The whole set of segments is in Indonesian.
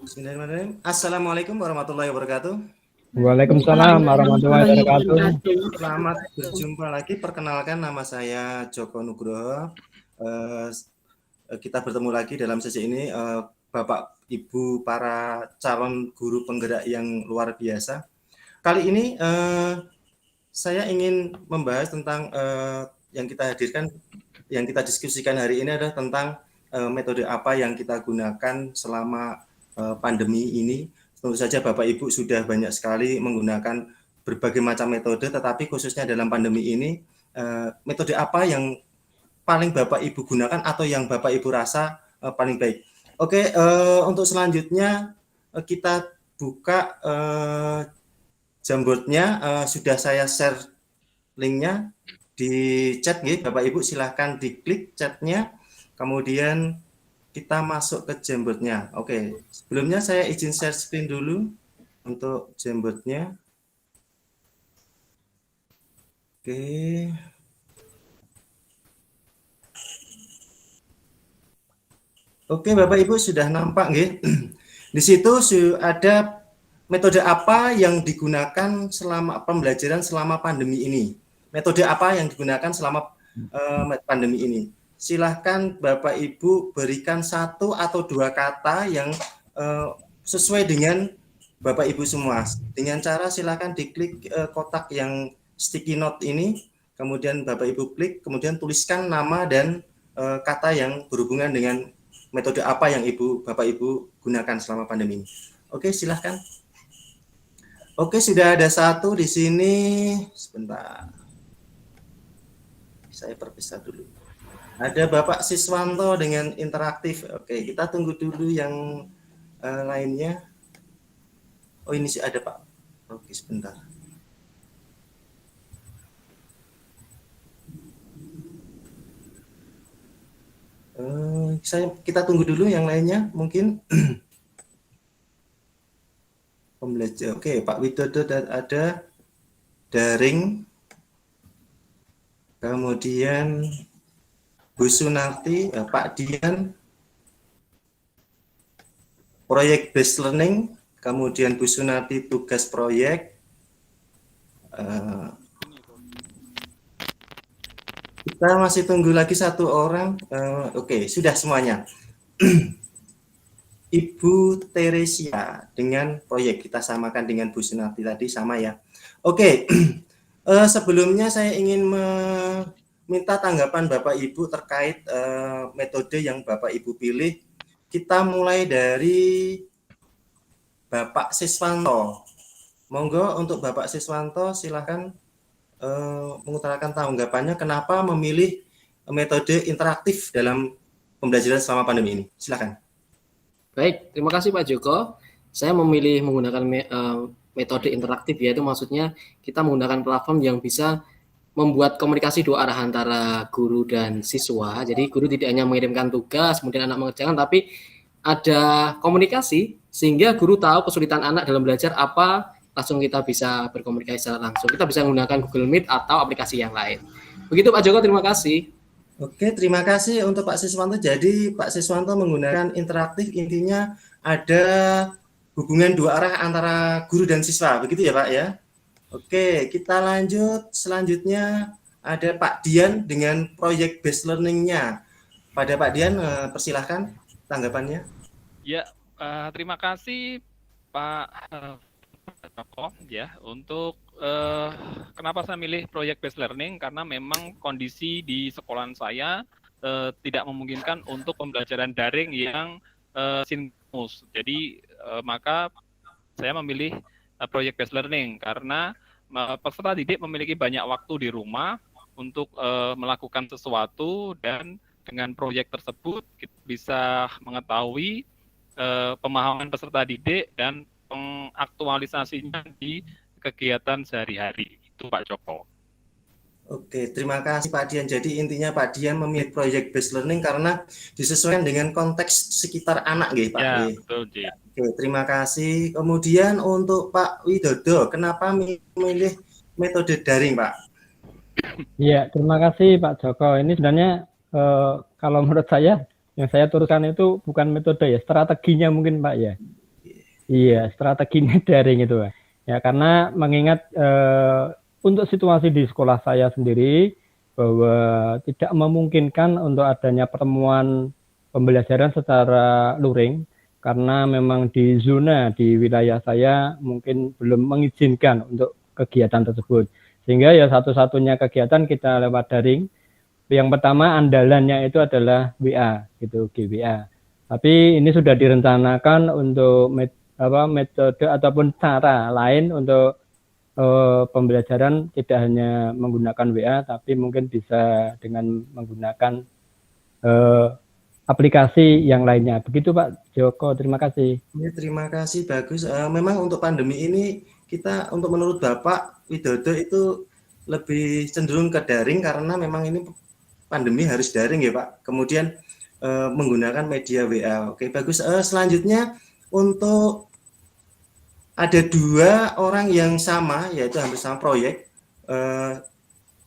Bismillahirrahmanirrahim. Assalamualaikum warahmatullahi wabarakatuh. Waalaikumsalam warahmatullahi wabarakatuh. Selamat berjumpa lagi. Perkenalkan, nama saya Joko Nugroho. Kita bertemu lagi dalam sesi ini, Bapak Ibu para calon guru penggerak yang luar biasa. Kali ini saya ingin membahas tentang yang kita hadirkan, yang kita diskusikan hari ini adalah tentang metode apa yang kita gunakan selama pandemi ini. Tentu saja Bapak Ibu sudah banyak sekali menggunakan berbagai macam metode, tetapi khususnya dalam pandemi ini, metode apa yang paling Bapak Ibu gunakan atau yang Bapak Ibu rasa paling baik. Oke, untuk selanjutnya kita buka Jamboardnya, sudah saya share linknya di chat, Bapak Ibu silahkan diklik chatnya, kemudian kita masuk ke Jamboardnya. Oke, sebelumnya saya izin share screen dulu untuk Jamboardnya. Oke. Oke, Bapak Ibu sudah nampak nggih? Di situ ada metode apa yang digunakan selama pembelajaran selama pandemi ini. Metode apa yang digunakan selama pandemi ini. Silahkan Bapak Ibu berikan satu atau dua kata yang sesuai dengan Bapak Ibu semua. Dengan cara silahkan diklik kotak yang sticky note ini, kemudian Bapak Ibu klik, kemudian tuliskan nama dan kata yang berhubungan dengan metode apa yang Bapak Ibu gunakan selama pandemi ini. Oke, silahkan. Oke, sudah ada satu di sini. Sebentar. Saya perpisah dulu. Ada Bapak Siswanto dengan interaktif. Oke, kita tunggu dulu yang lainnya. Oh, ini sih ada, Pak. Oke, sebentar. Kita tunggu dulu yang lainnya mungkin. Pembelajar. Oke, Pak Widodo ada daring. Kemudian Bu Sunarti, Pak Dian proyek based learning, kemudian Bu Sunarti tugas proyek. Kita masih tunggu lagi satu orang. Oke, sudah semuanya. Ibu Teresia dengan proyek, kita samakan dengan Bu Sunarti tadi, sama ya. Oke, sebelumnya saya ingin meminta tanggapan Bapak Ibu terkait metode yang Bapak Ibu pilih. Kita mulai dari Bapak Siswanto. Monggo untuk Bapak Siswanto silahkan mengutarakan tanggapannya kenapa memilih metode interaktif dalam pembelajaran selama pandemi ini. Silakan. Baik, terima kasih Pak Joko. Saya memilih menggunakan metode interaktif, yaitu maksudnya kita menggunakan platform yang bisa membuat komunikasi dua arah antara guru dan siswa. Jadi guru tidak hanya mengirimkan tugas, kemudian anak mengerjakan, tapi ada komunikasi sehingga guru tahu kesulitan anak dalam belajar apa, langsung kita bisa berkomunikasi secara langsung. Kita bisa menggunakan Google Meet atau aplikasi yang lain. Begitu Pak Joko, terima kasih. Oke, terima kasih untuk Pak Siswanto. Jadi Pak Siswanto menggunakan interaktif, intinya ada hubungan dua arah antara guru dan siswa, begitu ya Pak ya? Oke, kita lanjut. Selanjutnya ada Pak Dian dengan proyek based learning-nya. Pada Pak Dian, persilahkan tanggapannya. Ya, terima kasih Pak Joko ya untuk kenapa saya milih proyek based learning, karena memang kondisi di sekolahan saya tidak memungkinkan untuk pembelajaran daring yang sinkronus. Jadi maka saya memilih proyek based learning karena peserta didik memiliki banyak waktu di rumah untuk melakukan sesuatu, dan dengan proyek tersebut kita bisa mengetahui pemahaman peserta didik dan pengaktualisasinya di kegiatan sehari-hari. Itu Pak Joko. Oke, terima kasih Pak Dian. Jadi intinya Pak Dian memilih proyek based learning karena disesuaikan dengan konteks sekitar anak, nggih Pak. Ya, betul, Ji. Oke, terima kasih. Kemudian untuk Pak Widodo, kenapa memilih metode daring, Pak? Iya, terima kasih Pak Joko. Ini sebenarnya kalau menurut saya yang saya turunkan itu bukan metode ya, strateginya mungkin Pak ya. Iya, strateginya daring itu, Pak. Ya, karena mengingat untuk situasi di sekolah saya sendiri bahwa tidak memungkinkan untuk adanya pertemuan pembelajaran secara luring karena memang di zona di wilayah saya mungkin belum mengizinkan untuk kegiatan tersebut. Sehingga ya satu-satunya kegiatan kita lewat daring. Yang pertama andalannya itu adalah WA gitu, GWA. Tapi ini sudah direncanakan untuk metode ataupun cara lain untuk pembelajaran tidak hanya menggunakan WA, tapi mungkin bisa dengan menggunakan aplikasi yang lainnya. Begitu Pak Joko, terima kasih. Ya, terima kasih, bagus. Memang untuk pandemi ini kita untuk menurut Bapak Widodo itu lebih cenderung ke daring karena memang ini pandemi harus daring ya Pak. Kemudian menggunakan media WA. Oke, bagus. Selanjutnya untuk ada 2 orang yang sama, yaitu hampir sama proyek.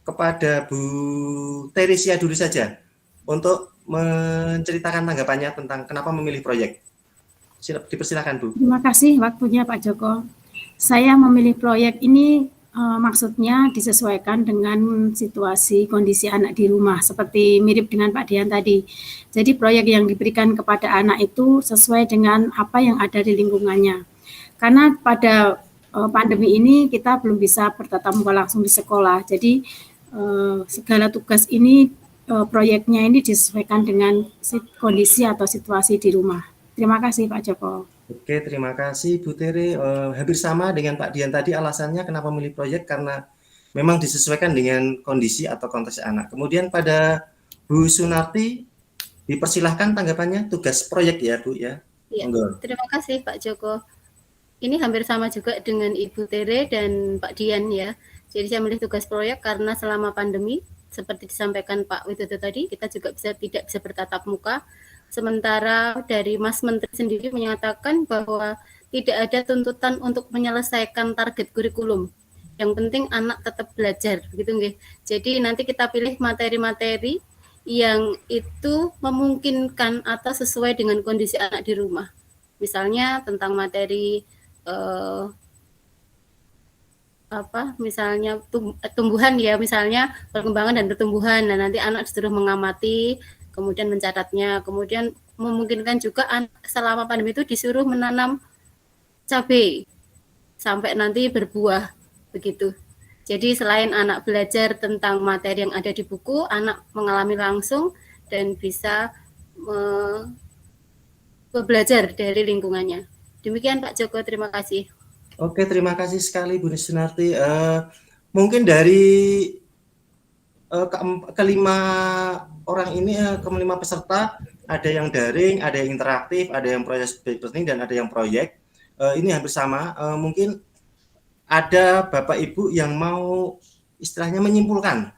Kepada Bu Teresia dulu saja untuk menceritakan tanggapannya tentang kenapa memilih proyek. Dipersilakan Bu. Terima kasih waktunya Pak Joko. Saya memilih proyek ini maksudnya disesuaikan dengan situasi kondisi anak di rumah, seperti mirip dengan Pak Dian tadi. Jadi proyek yang diberikan kepada anak itu sesuai dengan apa yang ada di lingkungannya. Karena pada pandemi ini kita belum bisa bertatap muka langsung di sekolah. Jadi segala tugas ini proyeknya ini disesuaikan dengan kondisi atau situasi di rumah. Terima kasih Pak Joko. Oke, terima kasih Bu Tere. Hampir sama dengan Pak Dian tadi, alasannya kenapa memilih proyek karena memang disesuaikan dengan kondisi atau konteks anak. Kemudian pada Bu Sunarti, dipersilahkan tanggapannya tugas proyek ya Bu ya. Iya, terima kasih Pak Joko. Ini hampir sama juga dengan Ibu Tere dan Pak Dian ya. Jadi saya memilih tugas proyek karena selama pandemi, seperti disampaikan Pak Widodo tadi, kita juga tidak bisa bertatap muka. Sementara dari Mas Menteri sendiri menyatakan bahwa tidak ada tuntutan untuk menyelesaikan target kurikulum. Yang penting anak tetap belajar, gitu nggih. Jadi nanti kita pilih materi-materi yang itu memungkinkan atau sesuai dengan kondisi anak di rumah. Misalnya tentang materi misalnya tumbuhan ya, misalnya perkembangan dan pertumbuhan. Nah, nanti anak disuruh mengamati, kemudian mencatatnya, kemudian memungkinkan juga selama pandemi itu disuruh menanam cabai sampai nanti berbuah begitu. Jadi selain anak belajar tentang materi yang ada di buku, anak mengalami langsung dan bisa belajar dari lingkungannya. Demikian Pak Joko, terima kasih. Oke, terima kasih sekali Bu Sunarti. Mungkin dari kelima orang ini, kelima peserta, ada yang daring, ada yang interaktif, ada yang project learning, dan ada yang proyek. Ini hampir sama. Mungkin ada Bapak Ibu yang mau istilahnya menyimpulkan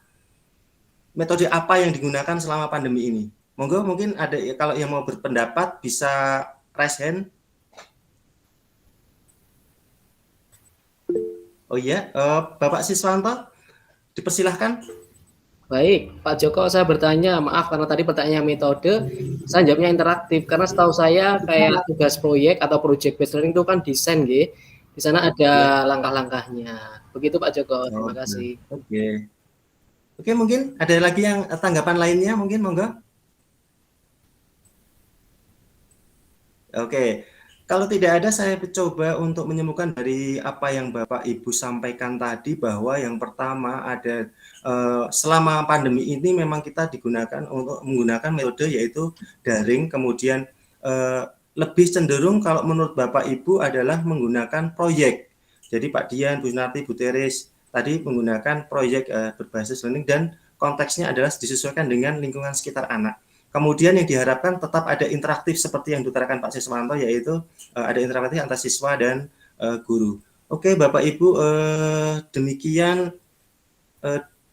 metode apa yang digunakan selama pandemi ini. Monggo, mungkin ada, kalau yang mau berpendapat bisa raise hand. Oh iya, Bapak Siswanto, dipersilahkan. Baik, Pak Joko, saya bertanya, maaf karena tadi pertanyaan metode, saya jawabnya interaktif, karena setahu saya kayak tugas proyek atau project based learning itu kan desain, gitu. Di sana ada langkah-langkahnya. Begitu Pak Joko, terima kasih. Oke, mungkin ada lagi yang tanggapan lainnya, mungkin monggo. Oke. Kalau tidak ada, saya coba untuk menyambungkan dari apa yang Bapak Ibu sampaikan tadi, bahwa yang pertama ada selama pandemi ini memang kita digunakan untuk menggunakan metode yaitu daring, kemudian lebih cenderung kalau menurut Bapak Ibu adalah menggunakan proyek. Jadi Pak Dian, Bu Sunarti, Bu Teres tadi menggunakan proyek berbasis learning dan konteksnya adalah disesuaikan dengan lingkungan sekitar anak. Kemudian yang diharapkan tetap ada interaktif seperti yang diutarakan Pak Siswanto, yaitu ada interaktif antara siswa dan guru. Oke, Bapak Ibu, demikian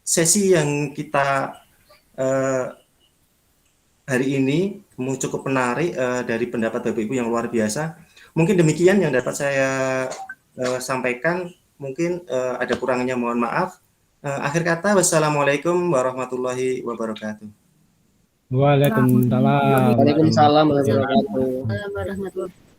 sesi yang kita hari ini cukup menarik dari pendapat Bapak Ibu yang luar biasa. Mungkin demikian yang dapat saya sampaikan. Mungkin ada kurangnya, mohon maaf. Akhir kata, wassalamualaikum warahmatullahi wabarakatuh. Waalaikumsalam. Waalaikumsalam warahmatullahi wabarakatuh.